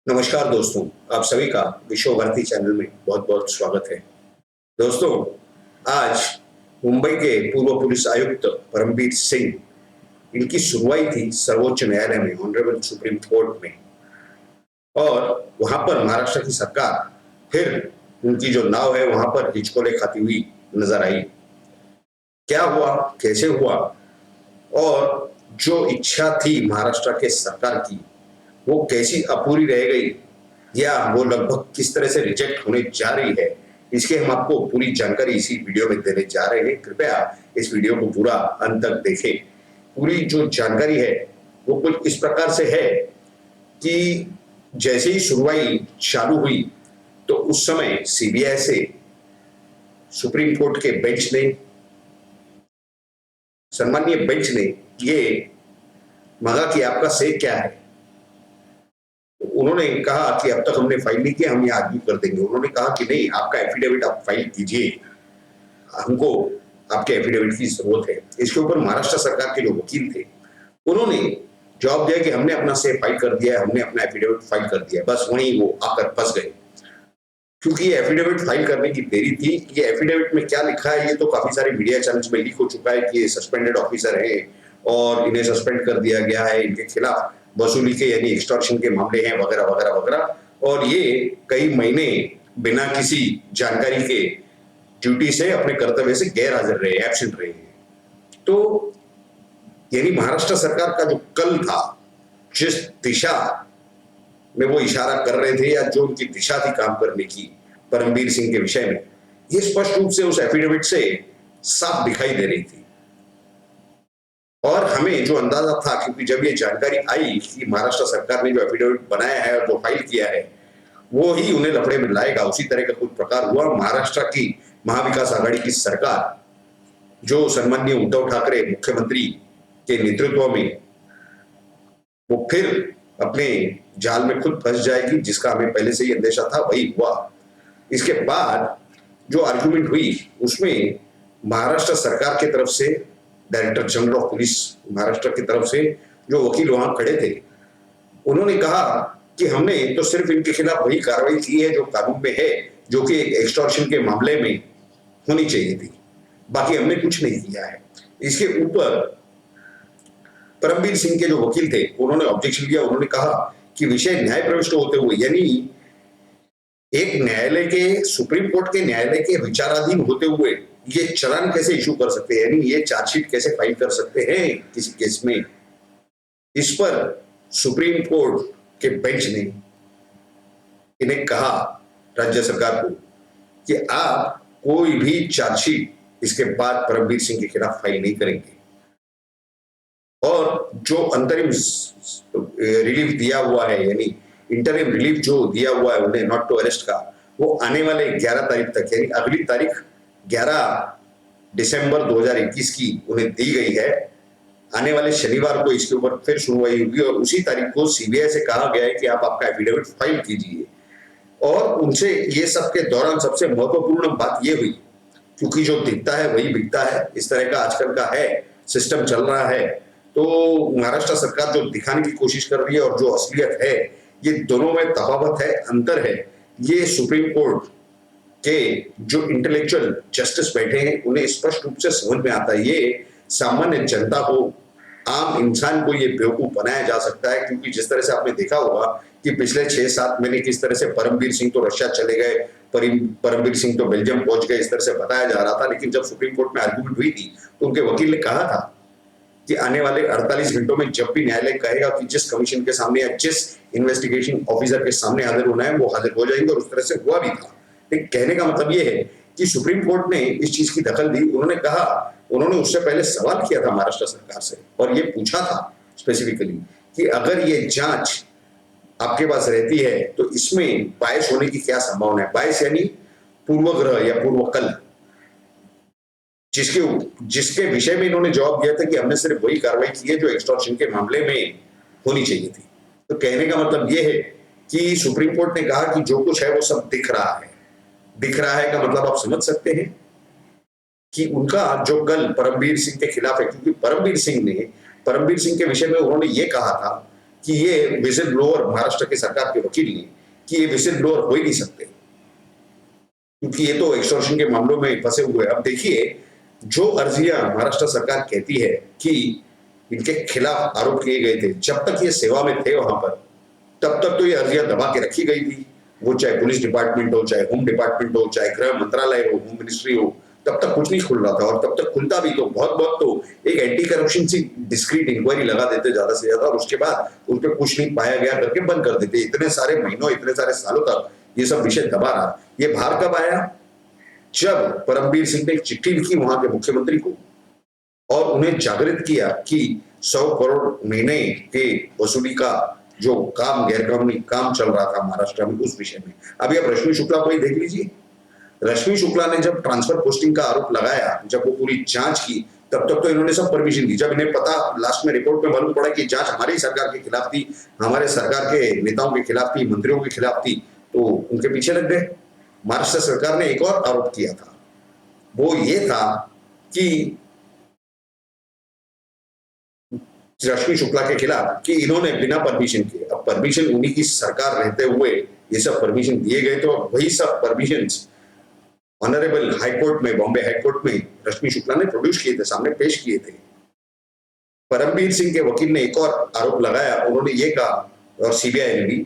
नमस्कार दोस्तों, आप सभी का विश्व भारती चैनल में बहुत-बहुत स्वागत है। दोस्तों, आज मुंबई के पूर्व पुलिस आयुक्त परमबीर सिंह, इनकी सुनवाई थी सर्वोच्च न्यायालय में, ऑनरेबल सुप्रीम कोर्ट में। और वहां पर महाराष्ट्र की सरकार फिर उनकी जो नाव है वहां पर हिचकोले खाती हुई नजर आई। क्या हुआ, कैसे हुआ और जो इच्छा थी महाराष्ट्र के सरकार की, वो कैसी अपूरी रह गई या वो लगभग किस तरह से रिजेक्ट होने जा रही है, इसके हम आपको पूरी जानकारी इसी वीडियो में देने जा रहे हैं। कृपया इस वीडियो को पूरा अंत तक देखें। पूरी जो जानकारी है वो कुछ इस प्रकार से है कि जैसे ही सुनवाई चालू हुई तो उस समय सीबीआई से सुप्रीम कोर्ट के बेंच ने, सम्मानीय बेंच ने ये मांगा कि आपका से क्या है। उन्होंने कहा कि अब तक हमने फाइल नहीं किया, हम ये आर्ग्यू कर देंगे। उन्होंने कहा कि नहीं, आपका एफिडेविट आप फाइल कीजिए, हमको आपके एफिडेविट की जरूरत है। इसके ऊपर महाराष्ट्र सरकार के जो वकील थे उन्होंने जवाब दिया कि हमने अपना से फाइल कर दिया है, हमने अपना एफिडेविट फाइल कर दिया है। बस वहीं वो आकर फंस गए, क्योंकि ये एफिडेविट फाइल करने की देरी थी। ये एफिडेविट में क्या लिखा है ये तो काफी सारे मीडिया चैनल्स में लीक हो चुका है कि ये सस्पेंडेड ऑफिसर है और इन्हें सस्पेंड कर दिया गया है, इनके खिलाफ वसूली के यानी एक्सटॉर्शन के मामले हैं वगैरह वगैरह वगैरह। और ये कई महीने बिना किसी जानकारी के ड्यूटी से, अपने कर्तव्य से गैर हाजिर रहे, एब्सेंट रहे। तो यानी महाराष्ट्र सरकार का जो कल था, जिस दिशा में वो इशारा कर रहे थे या जो उनकी दिशा थी काम करने की परमबीर सिंह के विषय में, ये स्पष्ट रूप से उस एफिडेविट से साफ दिखाई दे रही थी। और हमें जो अंदाजा था, क्योंकि जब ये जानकारी आई कि महाराष्ट्र सरकार ने जो एफिडेविट बनाया है और जो फाइल किया है वो ही उन्हें लफड़े में लाएगा, उसी तरह का कुछ प्रकार हुआ। महाराष्ट्र की महाविकास आघाड़ी की सरकार, जो सम्माननीय उद्धव ठाकरे मुख्यमंत्री के नेतृत्व में, वो फिर अपने जाल में खुद फंस जाएगी, जिसका हमें पहले से ही अंदेशा था, वही हुआ। इसके बाद जो आर्ग्यूमेंट हुई उसमें महाराष्ट्र सरकार की तरफ से director general of police Maharashtra की तरफ से जो वकील वहां खड़े थे, उन्होंने कहा कि हमने तो सिर्फ इनके खिलाफ वही कार्रवाई की है जो कानून में है, जो कि एक्सटॉर्शन के मामले में होनी चाहिए थी, बाकी हमने कुछ नहीं किया है। इसके ऊपर परमबीर सिंह के जो वकील थे उन्होंने ऑब्जेक्शन दिया। उन्होंने कहा कि विषय न्याय प्रविष्ट होते हुए, यानी एक न्यायालय के, सुप्रीम कोर्ट के न्यायालय के विचाराधीन होते हुए ये चालान कैसे इशू कर सकते हैं, यानी ये चार्जशीट कैसे फाइल कर सकते हैं किसी केस में। इस पर सुप्रीम कोर्ट के बेंच ने इन्हें कहा, राज्य सरकार को, कि आप कोई भी चार्जशीट इसके बाद परमबीर सिंह के खिलाफ फाइल नहीं करेंगे। और जो अंतरिम रिलीफ दिया हुआ है, यानी इंटरिम रिलीफ जो दिया हुआ है उन्हें नॉट टू अरेस्ट का, वो आने वाले 11 तारीख तक, यानी अगली तारीख 11 दिसंबर 2021 की उन्हें दी गई है। आने वाले शनिवार को इसके ऊपर फिर सुनवाई होगी और उसी तारीख को सीबीआई से कहा गया है कि आप आपका एफिडेविट फाइल कीजिए। और उनसे ये सब के दौरान सबसे महत्वपूर्ण बात ये हुई, क्योंकि जो दिखता है वही बिकता है, इस तरह का आजकल का है सिस्टम चल रहा है। तो महाराष्ट्र सरकार जो दिखाने की कोशिश कर रही है और जो असलियत है, ये दोनों में तफावत है, अंतर है। ये सुप्रीम कोर्ट के जो इंटेलेक्चुअल जस्टिस बैठे हैं उन्हें स्पष्ट रूप से समझ में आता है। ये सामान्य जनता को, आम इंसान को ये बेवकूफ बनाया जा सकता है, क्योंकि जिस तरह से आपने देखा होगा कि पिछले 6-7 महीने किस तरह से परमबीर सिंह तो रशिया चले गए, परमबीर सिंह तो बेल्जियम पहुंच गए, इस तरह से बताया जा रहा था। लेकिन जब सुप्रीम कोर्ट में आर्ग्यूमेंट हुई थी तो उनके वकील ने कहा था कि आने वाले 48 घंटों में जब भी न्यायालय कहेगा कि जिस कमीशन के सामने या जिस इन्वेस्टिगेशन ऑफिसर के सामने हाजिर होना है वो हाजिर हो जाएंगे, और उस तरह से हुआ भी था। लेकिन कहने का मतलब ये है कि सुप्रीम कोर्ट ने इस चीज की दखल दी। उन्होंने कहा, उन्होंने उससे पहले सवाल किया था महाराष्ट्र सरकार से और ये पूछा था स्पेसिफिकली कि अगर ये जांच आपके पास रहती है तो इसमें बायस होने की क्या संभावना है। बायस यानी पूर्वग्रह या पूर्वकल, जिसके विषय में इन्होंने जवाब दिया था कि हमने सिर्फ वही कार्रवाई की है जो एक्सटॉर्शन के मामले में होनी चाहिए थी। तो कहने का मतलब यह है कि सुप्रीम कोर्ट ने कहा कि जो कुछ है वो सब दिख रहा है। दिख रहा है का मतलब आप समझ सकते हैं कि उनका जो कल परमबीर सिंह के खिलाफ है, क्योंकि परमबीर सिंह के विषय में उन्होंने ये कहा था कि ये विजिल ब्लोअर महाराष्ट्र के सरकार के वकील ने कि ये विजिल ब्लोअर हो ही नहीं सकते, क्योंकि ये तो एक्सटॉर्शन के मामलों में फंसे हुए। अब देखिए, जो अर्जियां महाराष्ट्र सरकार कहती है कि इनके खिलाफ आरोप किए गए थे, जब तक ये सेवा में थे वहां पर, तब तक तो ये अर्जियां दबा के रखी गई थी। वो चाहे पुलिस डिपार्टमेंट हो, चाहे होम डिपार्टमेंट हो, चाहे गृह मंत्रालय हो, होम मिनिस्ट्री हो, तब तक कुछ नहीं खुल रहा था। और तब तक खुलता भी तो बहुत बहुत तो एक एंटी करप्शन सी डिस्क्रीट इंक्वायरी लगा देते ज्यादा से ज्यादा, और उसके बाद उस पर कुछ नहीं पाया गया करके बंद कर देते। इतने सारे महीनों, इतने सारे सालों तक ये सब विषय दबा रहा। ये बाहर कब आया? जब परमबीर सिंह ने एक चिट्ठी लिखी वहां के मुख्यमंत्री को और उन्हें जागृत किया कि 100 करोड़ महीने के वसूली का जो काम, गैरकानूनी काम चल रहा था महाराष्ट्र में, उस विषय में। अभी आप रश्मि शुक्ला को ही देख लीजिए। रश्मि शुक्ला ने जब ट्रांसफर पोस्टिंग का आरोप लगाया, जब वो पूरी जांच की, तब तक तो इन्होंने सब परमिशन दी। जब इन्हें पता लास्ट में रिपोर्ट में मालूम पड़ा कि जांच हमारी सरकार के खिलाफ थी, हमारे सरकार के नेताओं के खिलाफ थी, मंत्रियों के खिलाफ थी, तो उनके पीछे लग गए। महाराष्ट्र सरकार ने एक और आरोप किया था, वो ये था कि रश्मि शुक्ला के खिलाफ कि इन्होंने बिना परमिशन के, अब परमिशन उन्हीं की सरकार रहते हुए ये सब परमिशन दिए गए, तो वही सब परमिशंस ऑनरेबल हाईकोर्ट में, बॉम्बे हाईकोर्ट में रश्मि शुक्ला ने प्रोड्यूस किए थे, सामने पेश किए थे। परमबीर सिंह के वकील ने एक और आरोप लगाया। उन्होंने ये कहा, और सीबीआई ने भी,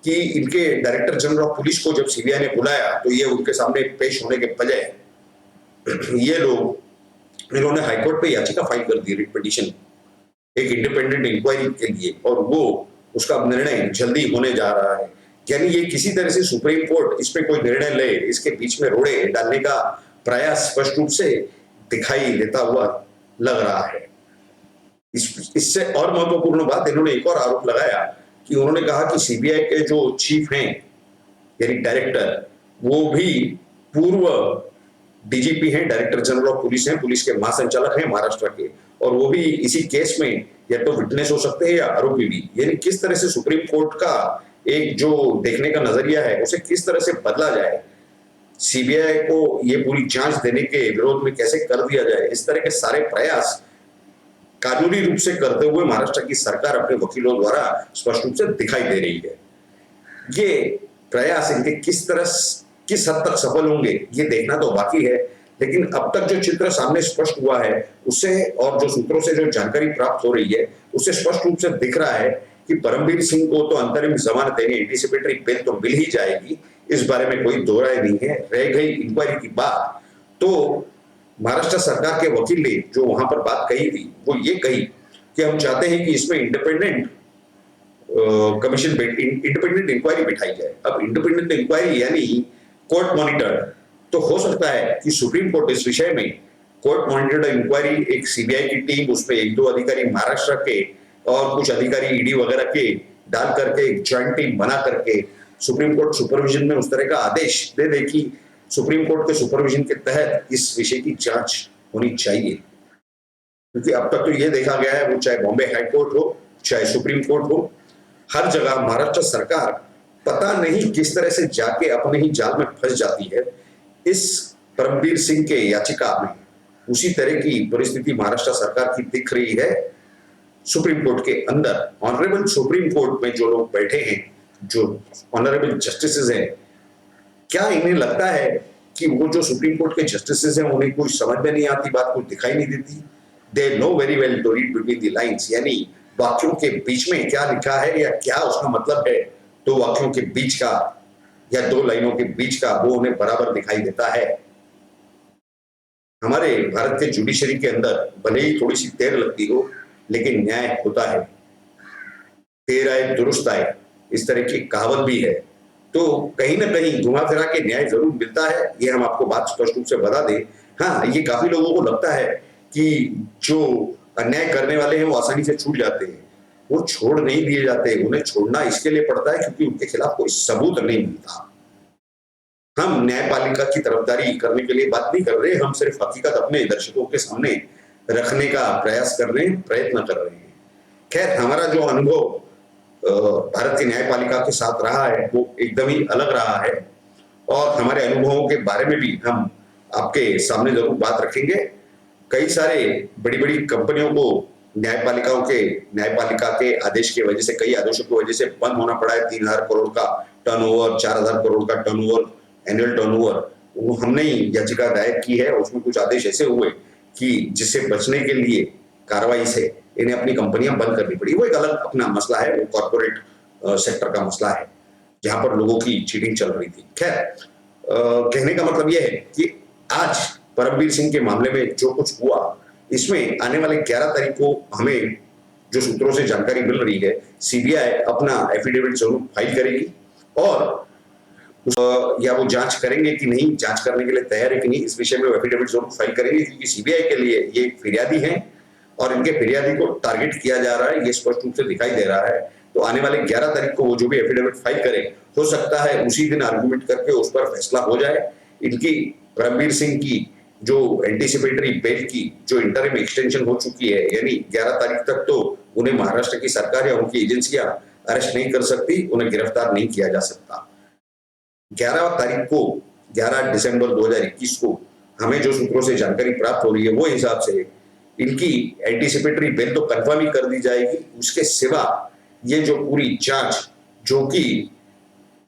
कि इनके डायरेक्टर जनरल ऑफ पुलिस को जब सीबीआई ने बुलाया तो ये उनके सामने पेश होने के बजाय ये लोग, इन्होंने हाईकोर्ट पे याचिका फाइल कर दी, रिट पिटीशन, एक इंडिपेंडेंट इंक्वायरी के लिए, और वो उसका निर्णय जल्दी होने जा रहा है। यानी ये किसी तरह से सुप्रीम कोर्ट इस पे कोई निर्णय ले, इसके बीच में रोड़े डालने का प्रयास स्पष्ट रूप से दिखाई देता हुआ लग रहा है। इससे और महत्वपूर्ण बात, इन्होंने एक और आरोप लगाया कि उन्होंने कहा कि सीबीआई के जो चीफ हैं, यानी डायरेक्टर, वो भी पूर्व डीजीपी हैं, डायरेक्टर जनरल ऑफ पुलिस हैं, पुलिस के महासंचालक हैं महाराष्ट्र के, और वो भी इसी केस में या तो विटनेस हो सकते हैं या आरोपी भी। यानी किस तरह से सुप्रीम कोर्ट का एक जो देखने का नजरिया है उसे किस तरह से बदला जाए, सीबीआई को ये पूरी जांच देने के विरोध में कैसे कर दिया जाए, इस तरह के सारे प्रयास कानूनी रूप से करते हुए महाराष्ट्र की सरकार अपने वकीलों द्वारा स्पष्ट रूप से दिखाई दे रही है। ये प्रयास इनके किस हद तक सफल होंगे ये देखना तो बाकी है, लेकिन अब तक जो चित्र सामने स्पष्ट हुआ है उससे, और जो सूत्रों से जो जानकारी प्राप्त हो रही है उससे स्पष्ट रूप से दिख रहा है कि परमबीर सिंह को तो अंतरिम जमानत यानी एंटीसिपेटरी बेल तो मिल ही जाएगी, इस बारे में कोई दो राय नहीं है। रह गई इंक्वायरी की बात, तो महाराष्ट्र सरकार के वकील ने जो वहां पर बात कही थी वो ये कही कि हम चाहते हैं कि इसमें इंडिपेंडेंट कमीशन, इंडिपेंडेंट इंक्वायरी बिठाई जाए। अब इंडिपेंडेंट इंक्वायरी यानी कोर्ट मॉनिटर्ड, तो हो सकता है कि सुप्रीम कोर्ट इस विषय में कोर्ट मॉनिटर्ड इंक्वायरी, एक सीबीआई की टीम, उसमें 1-2 अधिकारी महाराष्ट्र के और कुछ अधिकारी ईडी वगैरह के डाल करके एक ज्वाइंट टीम बना करके सुप्रीम कोर्ट सुपरविजन में उस तरह का आदेश दे दे कि सुप्रीम कोर्ट के सुपरविजन के तहत इस विषय की जांच होनी चाहिए। क्योंकि अब तक तो ये देखा गया है, वो चाहे बॉम्बे हाई कोर्ट हो, चाहे सुप्रीम कोर्ट हो, हर जगह महाराष्ट्र सरकार पता नहीं किस तरह से जाके अपने ही जाल में फंस जाती है। इस परमबीर सिंह के याचिका में उसी तरह की परिस्थिति महाराष्ट्र सरकार की दिख रही है सुप्रीम कोर्ट के अंदर। ऑनरेबल सुप्रीम कोर्ट में जो लोग बैठे हैं, जो ऑनरेबल जस्टिसेस हैं, क्या इन्हें लगता है कि वो जो सुप्रीम कोर्ट के जस्टिसेस हैं उन्हें कुछ समझ में नहीं आती, बात कुछ दिखाई नहीं देती? They know very well to read between the lines, यानी वाक्यों के बीच में क्या लिखा है या क्या उसका मतलब है, दो वाक्यों के बीच का या 2 लाइनों के बीच का, वो उन्हें बराबर दिखाई देता है। हमारे भारत के जुडिशरी के अंदर भले ही थोड़ी सी देर लगती हो, लेकिन न्याय होता है। देर आए दुरुस्त आए, इस तरह की कहावत भी है। तो कहीं ना कहीं घुमा फिरा के न्याय जरूर मिलता है, ये हम आपको बात स्पष्ट रूप से बता दें। हाँ, ये काफी लोगों को लगता है कि जो अन्याय करने वाले हैं वो आसानी से छूट जाते हैं। वो छोड़ नहीं दिए जाते, उन्हें छोड़ना इसके लिए पड़ता है क्योंकि उनके खिलाफ कोई सबूत नहीं मिलता। हम न्यायपालिका की तरफदारी करने के लिए बात नहीं कर रहे, हम सिर्फ हकीकत अपने दर्शकों के सामने रखने का प्रयास कर रहे हैं, प्रयत्न कर रहे हैं। खैर, हमारा जो अनुभव भारत की न्यायपालिका के साथ रहा है वो एकदम ही अलग रहा है, और हमारे अनुभवों के बारे में भी हम आपके सामने जरूर बात रखेंगे। कई सारे बड़ी बड़ी कंपनियों को न्यायपालिका के आदेश की वजह से, कई आदेशों की वजह से बंद होना पड़ा है। 3,000 करोड़ का टर्नओवर, 4,000 करोड़ का टर्नओवर, एनुअल टर्नओवर, वो हमने ही याचिका दायर की है। उसमें कुछ आदेश ऐसे हुए कि जिससे बचने के लिए कार्रवाई से इन्हें अपनी कंपनियां बंद करनी पड़ी। वो एक अलग अपना मसला है, वो कॉर्पोरेट सेक्टर का मसला है जहां पर लोगों की चीटिंग चल रही थी। खैर, कहने का मतलब यह है कि आज परमबीर सिंह के मामले में जो कुछ हुआ, इसमें आने वाले 11 तारीख को हमें जो सूत्रों से जानकारी मिल रही है, सीबीआई अपना एफिडेविट जरूर फाइल करेगी और या वो जांच करेंगे कि नहीं, जांच करने के लिए तैयार है कि नहीं, इस विषय में वो एफिडेविट जरूर फाइल करेंगे, क्योंकि सीबीआई के लिए ये फिरियादी हैं और इनके फिरियादी को टारगेट किया जा रहा है, ये स्पष्ट रूप से दिखाई दे रहा है। तो आने वाले 11 तारीख को वो जो भी एफिडेविट फाइल करे, हो सकता है उसी दिन आर्गुमेंट करके उस पर फैसला हो जाए। इनकी परमबीर सिंह की जो एंटीसिपेटरी बेल की जो इंटरिम एक्सटेंशन हो चुकी है, यानी 11 तारीख तक तो उन्हें महाराष्ट्र की सरकार या उनकी एजेंसियां अरेस्ट नहीं कर सकती, उन्हें गिरफ्तार नहीं किया जा सकता। 11 तारीख को, 11 दिसंबर 2021 को हमें जो सूत्रों से जानकारी प्राप्त हो रही है, वो हिसाब से इनकी एंटीसिपेटरी बेल तो कंफर्म ही कर दी जाएगी। उसके सिवा ये जो पूरी जांच, जो कि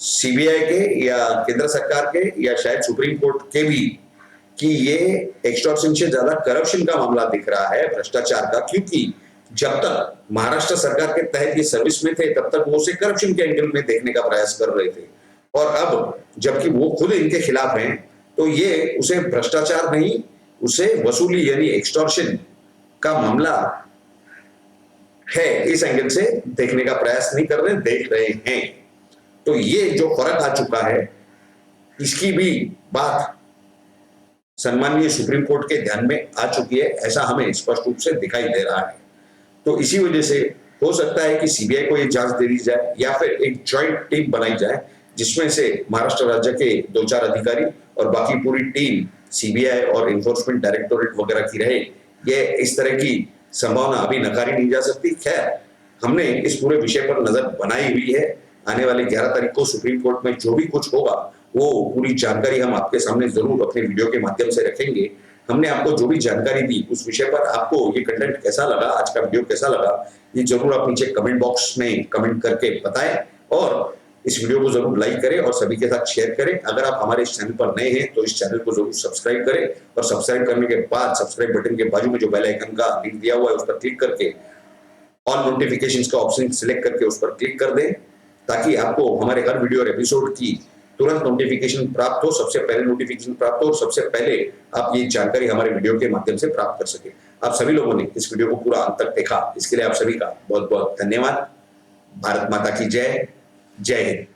सीबीआई के या केंद्र सरकार के या शायद सुप्रीम कोर्ट के भी, कि ये एक्सटॉर्शन से ज्यादा करप्शन का मामला दिख रहा है, भ्रष्टाचार का, क्योंकि जब तक महाराष्ट्र सरकार के तहत ये सर्विस में थे, तब तक वो उसे करप्शन के एंगल में देखने का प्रयास कर रहे थे, और अब जबकि वो खुद इनके खिलाफ हैं, तो ये उसे भ्रष्टाचार नहीं, उसे वसूली यानी एक्सटॉर्शन का मामला है, इस एंगल से देखने का प्रयास नहीं कर रहे, देख रहे हैं। तो ये जो फर्क आ चुका है, इसकी भी बात सम्माननीय सुप्रीम कोर्ट के ध्यान में आ चुकी है, ऐसा हमें स्पष्ट रूप से दिखाई दे रहा है। तो इसी वजह से हो सकता है कि सीबीआई को ये जांच दे दी जाए या फिर एक जॉइंट टीम बनाई जाए, जिसमें से महाराष्ट्र राज्य के 2-4 अधिकारी और बाकी पूरी टीम सीबीआई और इन्फोर्समेंट डायरेक्टोरेट वगैरह की रहे। ये इस तरह की संभावना अभी नकारी नहीं जा सकती। खैर, हमने इस पूरे विषय पर नजर बनाई हुई है। आने वाली 11 तारीख को सुप्रीम कोर्ट में जो भी कुछ होगा, वो पूरी जानकारी हम आपके सामने जरूर अपने वीडियो के माध्यम से रखेंगे। हमने आपको जो भी जानकारी दी उस विषय पर आपको ये कंटेंट कैसा लगा, आज का वीडियो कैसा लगा, ये जरूर आप नीचे कमेंट बॉक्स में कमेंट करके बताएं और इस वीडियो को जरूर लाइक करें और सभी के साथ शेयर करें। अगर आप हमारे इस चैनल पर नए हैं तो इस चैनल को जरूर सब्सक्राइब करें और सब्सक्राइब करने के बाद सब्सक्राइब बटन के बाजू में जो बेल आइकन का लिंक दिया हुआ है उस पर क्लिक करके ऑल नोटिफिकेशंस का ऑप्शन सिलेक्ट करके उस पर क्लिक कर दें, ताकि आपको हमारे हर वीडियो और एपिसोड की तुरंत नोटिफिकेशन प्राप्त हो, सबसे पहले नोटिफिकेशन प्राप्त हो और सबसे पहले आप ये जानकारी हमारे वीडियो के माध्यम से प्राप्त कर सके। आप सभी लोगों ने इस वीडियो को पूरा अंत तक देखा, इसके लिए आप सभी का बहुत बहुत धन्यवाद। भारत माता की जय। जय हिंद।